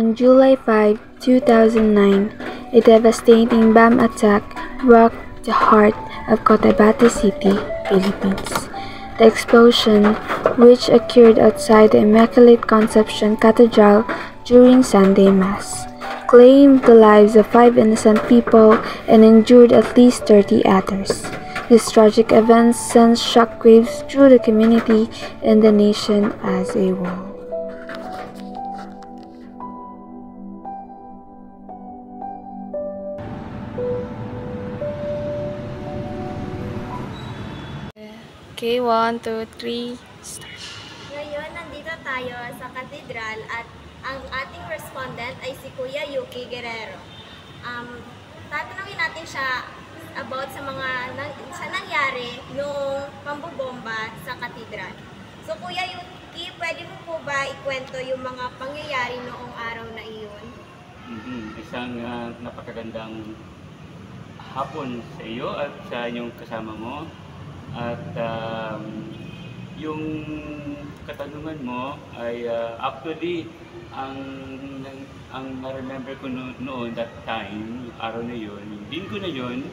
On July 5, 2009, a devastating bomb attack rocked the heart of Cotabato City, Philippines. The explosion, which occurred outside the Immaculate Conception Cathedral during Sunday Mass, claimed the lives of 5 innocent people and injured at least 30 others. This tragic event sent shockwaves through the community and the nation as a whole. Okay, 1, 2, 3, start. Ngayon, nandito tayo sa katedral at ang ating respondent ay si Kuya Yuki Guerrero. Tatanungin natin siya about sa nangyari noong pambobomba sa katedral. So Kuya Yuki, pwede mo po ba ikwento yung mga pangyayari noong araw na iyon? Isang napakagandang hapon sa iyo at sa inyong kasama mo. At yung katanungan mo ay actually ang na-remember ko noon that time, yung araw na yun, yung linggo na yun,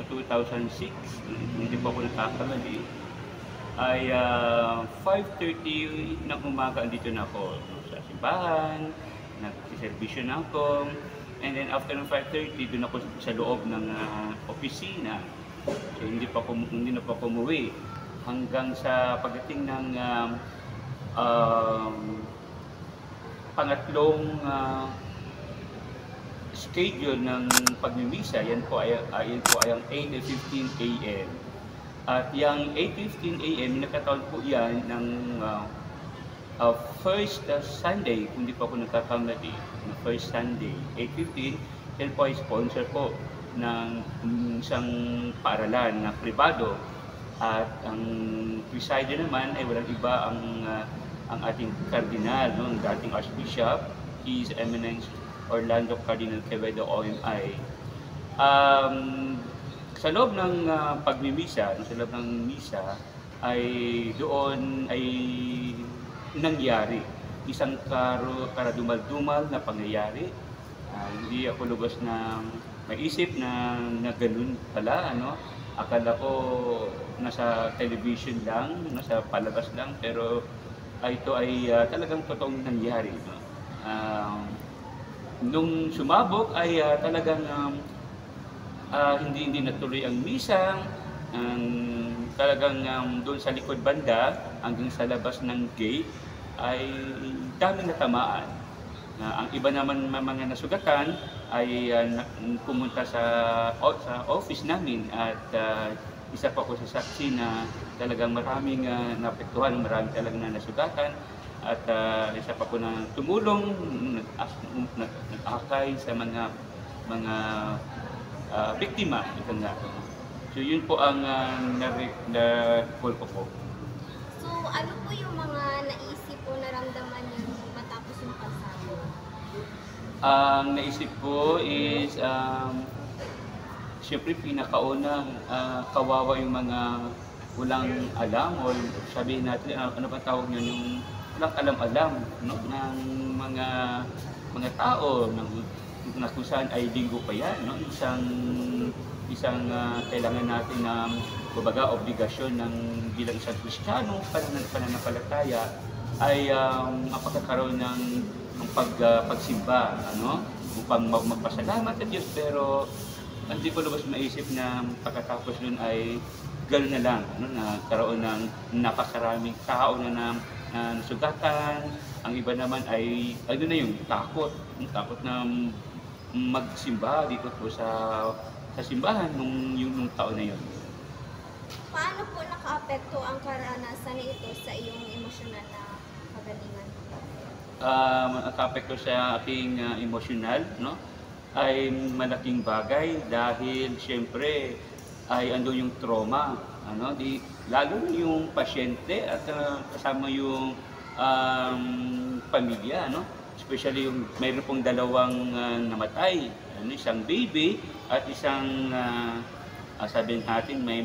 2006, hindi pa ako nakakamali, ay 5:30 ng umaga andito na ako sa simbahan, nagsiservisyo na ako, and then after ng 5:30 doon ako sa loob ng opisina. So hindi na pa ako umuwi hanggang sa pagdating ng pangatlong schedule ng pagmimisa. Yan po ay ang 8:15 AM. At yung 8:15 AM, nakataon po yan ng first Sunday, kung di pa ako nagkakamali, na first Sunday, 8:15, yan po ay sponsor po ng isang paaralan na pribado, at ang presider naman ay walang iba ang ating kardinal, ang dating Archbishop, His Eminence Orlando Cardinal Quevedo OMI. Sa loob ng pagmimisa, sa loob ng misa, ay doon ay nangyari isang karadumal-dumal na pangyayari. Hindi ako lubos na maisip na ganun pala, akala ko nasa television lang, nasa palabas lang, pero ito ay talagang totoong nangyari. Nung sumabog ay talagang hindi natuloy ang misa, talagang doon sa likod banda hanggang sa labas ng gate ay daming natamaan. Ang iba naman mga nasugatan ay pumunta sa office namin, at isa pa ako sa saksi na talagang maraming naapektuhan, maraming talagang nasugatan, at isa pa ako na tumulong, nag-akay sa mga biktima. So yun po ang na-call ko po. So ano po yung mga naisip o naramdaman niyo matapos yung pagsabog? Ang naisip ko is siyempre pinakaunang kawawa yung mga walang alam, o sabihin natin ano ba tawag nyo, yung walang alam-alam ng mga tao na kung saan ay linggo pa yan, isang kailangan natin na kumbaga obligasyon ng bilang isang Kristiyano pananampalataya ay ang pagkakaroon ng pagsimba, upang magpasalamat sa Diyos. Pero hindi ko lubos maisip na pagkatapos nun ay gano'n na lang, nagkaroon ng napakaraming tao na nasugatan. Ang iba naman ay yung takot na magsimba dito po sa simbahan nung taon na yun. Paano po nakaapekto ang karanasan na ito sa iyong emosyonal na kagalingan? Nakaapekto sa aking emosyonal, ay malaking bagay dahil siyempre ay andun yung trauma, lalo yung pasyente at kasama yung pamilya, especially yung mayroon pong dalawang namatay, isang baby at isang sabihin natin may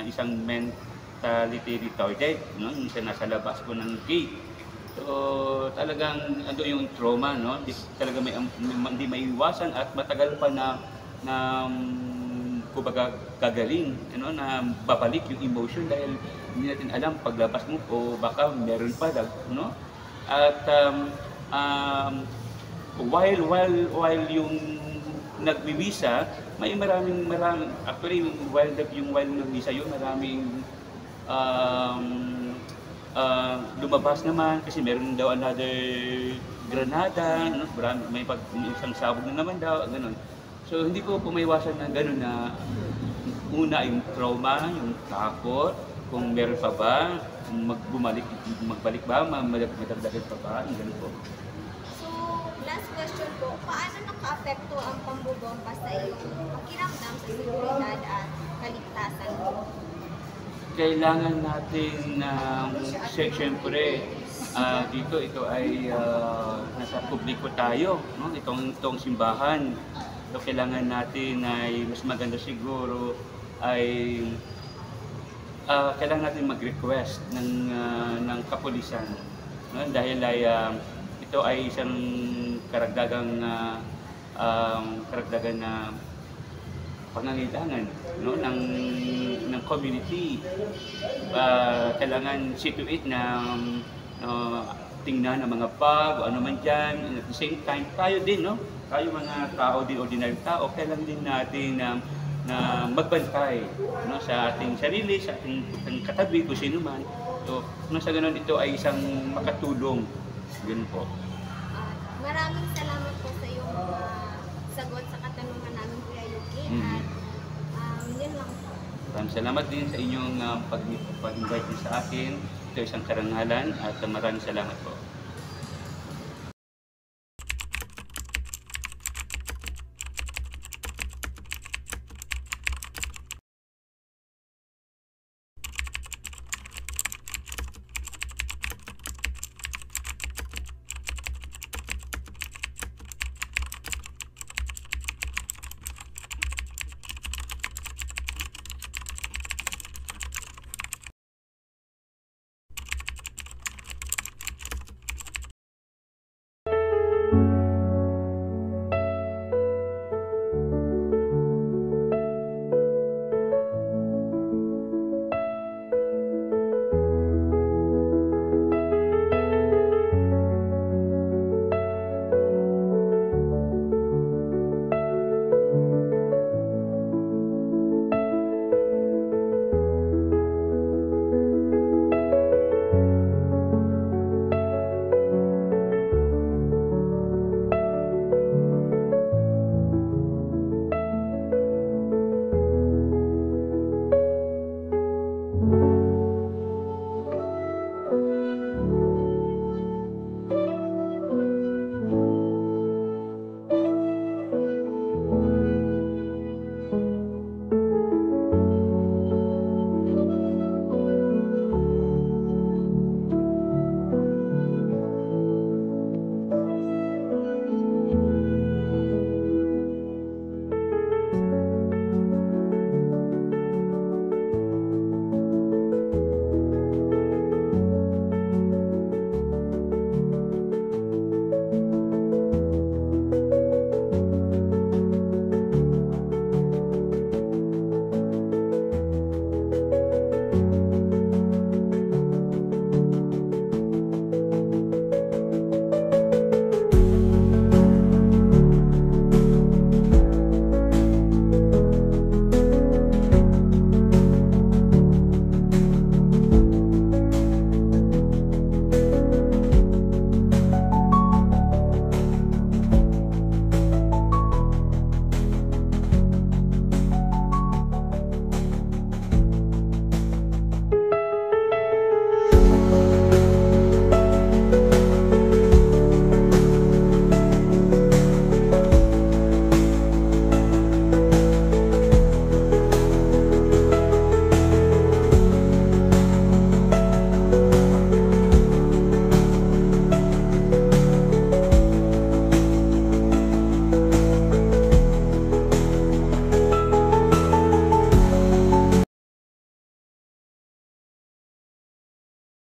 isang mentality retarded, isa nasa labas po ng gate. So talagang ando yung trauma, no? Talaga hindi maiiwasan at matagal pa na kumbaga gagaling, na babalik yung emotion dahil hindi natin alam paglabas mo o baka meron pa, no? At while yung nagwiwisa, may maraming actually yung while nagwisa yun, maraming lumabas naman kasi meron daw another granada, no? May isang sabog na naman daw, ganun. So hindi ko po maiwasan na ganun na una yung trauma, yung takot, kung meron pa ba, magbalik ba, madagdagan pa ba, ganun po. So, last question po, paano naka-apekto ang pambobomba sa iyong pakiramdam sa seguridad at kaligtasan mo? Kailangan natin siyempre dito ito ay nasa publiko tayo, no? Itong simbahan. So kailangan natin ay mas maganda siguro ay kailangan natin mag-request ng kapulisan, no? Dahil ito ay isang karagdagan na pangangailangan, no, ng community. Kailangan situate na tingnan ng mga pub, ano man dyan. At the same time, tayo din, no? Tayo mga tao din, ordinary tao, kailangan din natin na magbantay, no, sa ating sarili, sa ating katabi, kung sino man. So, sa ganun, ito ay isang makatulong. Ganun po. Maraming salamat po sa iyong sagot sa katanungan namin, Kuya Yuki. At yun lang po. Maraming salamat din sa inyong pag-invite sa akin. Ito isang karangalan at maraming salamat po.